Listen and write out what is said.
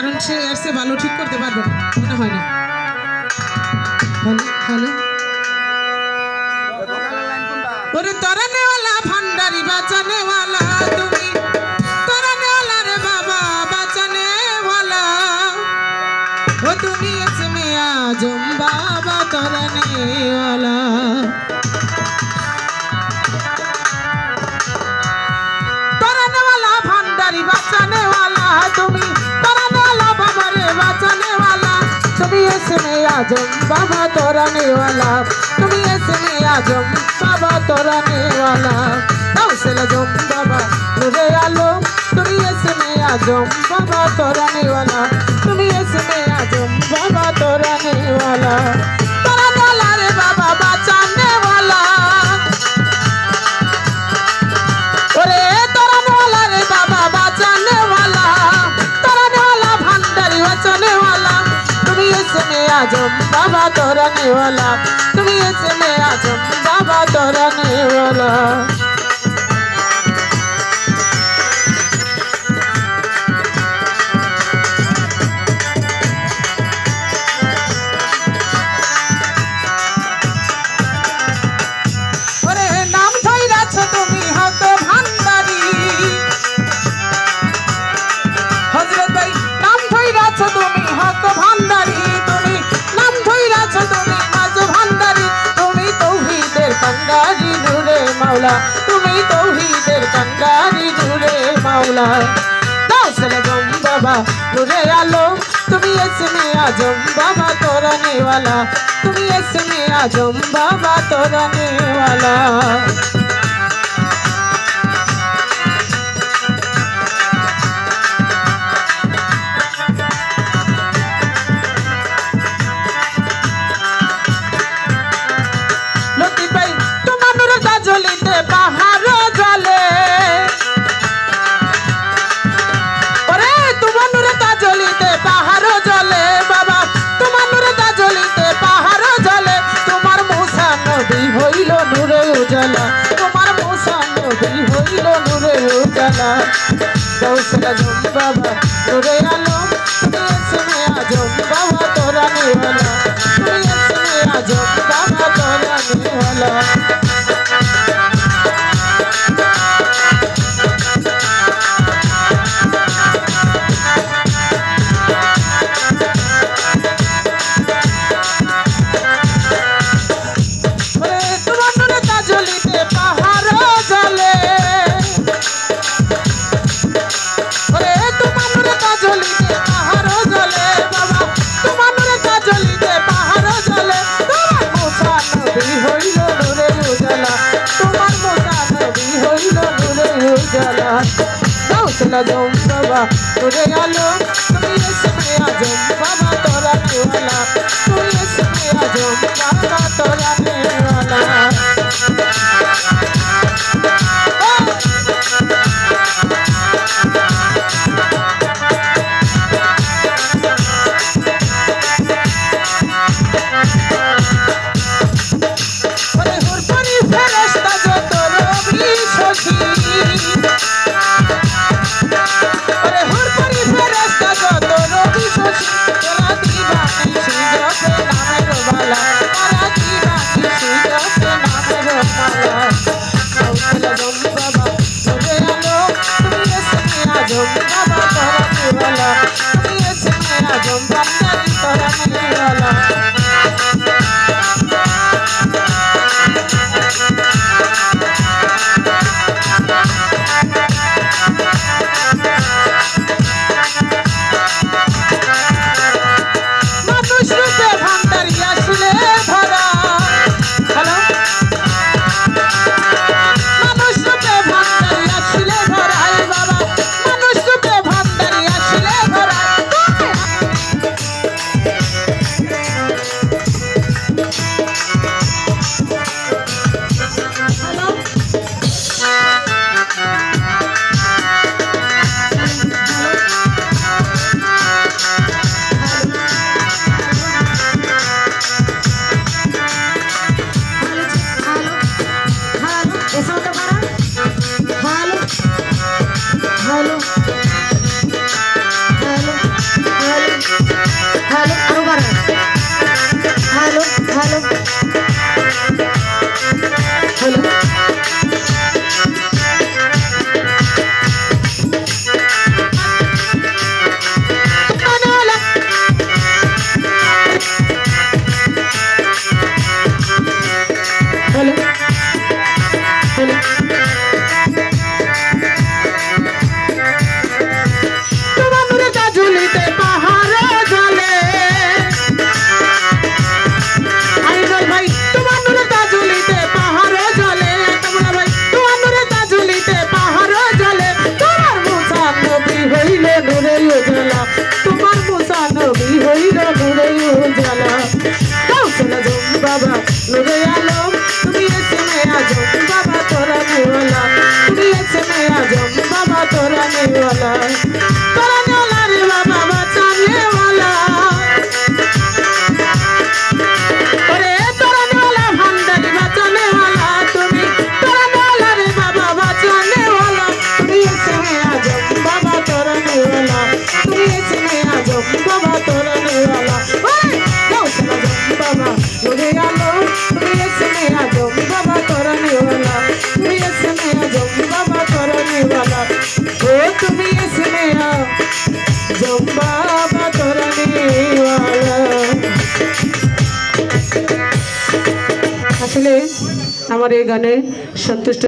কারণ সে এসে ভালো ঠিক করতে পারবে না, মনে হয় না। হ্যালো হ্যালো, ওরে তরানেওয়ালা ভান্ডারি বাঁচানেওয়ালা তুমি, তরানেওয়ালা রে বাবা বাঁচানেওয়ালা, ও তুমি এসমে আজম বাবা তরানেওয়ালা। তরানেওয়ালা ভান্ডারি বাঁচানেওয়ালা তুমি, তরানেওয়ালা বাবা রে বাঁচানেওয়ালা, তুমি এসমে আজম বাবা তরানেওয়ালা, তুমি এসমে আজম বাবা তরানেওয়ালা। গাউসুল আজম বাবা নূরে আলম, তুমি এসমে আজম বাবা তরানেওয়ালা, তুমি এসমে আজম বাবা তরানেওয়ালা। তরানেওয়ালা রে বাবা বাঁচানেওয়ালা, ওরে তরানেওয়ালা রে বাবা বাঁচানেওয়ালা, তরানেওয়ালা ভান্ডারি বাঁচানেওয়ালা, তুমি এসমে আজম বাবা তরানেওয়ালা, তুমি এসমে আজম বাবা তরানেওয়ালা। ওরে নাম ধইরাছ তুমি হত ভান্ডারি, হযরত ভাই নাম ধইরাছ তুমি হত ভান্ডারি, তুমি নাম ধইরাছ তুমি মাঝ ভান্ডারি, তুমি তৌহিদের কান্ডারি নূরে মাওলা, তুমি তৌহিদের কান্ডারি নূরে মাওলা। গাউসুল আজম বাবা নূরে আলম, তুমি এসমে আজম বাবা তরানেওয়ালা, তুমি এসমে আজম বাবা তরানেওয়ালা। লতিফ ভাই তোমার নূরে তাজলিতে পাহাড় জ্বলে, ওরে তোমার নূরে তাজলিতে পাহাড় জ্বলে বাবা, তোমার নূরে তাজলিতে পাহাড় জ্বলে, তোমার মুসা নবী হইল নূরে উজালা, তোমার মুসা নবী হইল নূরে উজালা। গাউসুল আজম বাবা নূরে আলম, তুমি এসমে আজম বাবা তরানেওয়ালা, তুমি এসমে আজম বাবা তরানেওয়ালা। ওরে তোমার নূরে তাজলিতে পাহাড় জ্বলে, ওরে তোমার নূরে তাজলিতে পাহাড় জ্বলে বাবা, তোমার নূরে তাজলিতে পাহাড় জ্বলে, তোমার মুসা নবী হইল নূরে উজালা, তোমার মুসা নবী হইল নূরে উজালা। গাউসুল আজম বাবা নূরে আলম, তুমি এসমে আজম বাবা তরানেওয়ালা, তুমি এসমে আজম বাবা তরানেওয়ালা। ওরে হুরপানি ফেরেশতা যত রবি শশী, ওরে হুরপানি ফেরেশতা যত রবি শশী, তোরা দিবানিশি জপে নামের বালা, তোরা দিবানিশি আলো হলো তোমার মুসা নবী হইল নূরে উজালা কাউসালা জম বাবা নূরে আলম তুমি এসে আজম বাবা তোরা নেওয়ালা তুমি এসে আজম বাবা তোরা নেওয়ালা রে বাবা বাঁচানেওয়ালা ওরে তোরা নেওয়ালা ভান্ডারি বাঁচানেওয়ালা তুমি তোরা নেওয়ালা রে বাবা বাঁচানেওয়ালা তুমি এসে আজম বাবা তোরা নেওয়ালা তুমি এসে আজম বাবা তোরা নেওয়ালা ওরে কাউসালা জম বাবা নূরে আলম তুমি এসে আজম বাবা তোরা নেওয়ালা তুমি এসে আজম বাবা তোরা নেওয়ালা ও তুমি এসে আজম বাবা তোরা নেওয়ালা আসলে আমার এই গানে সন্তুষ্ট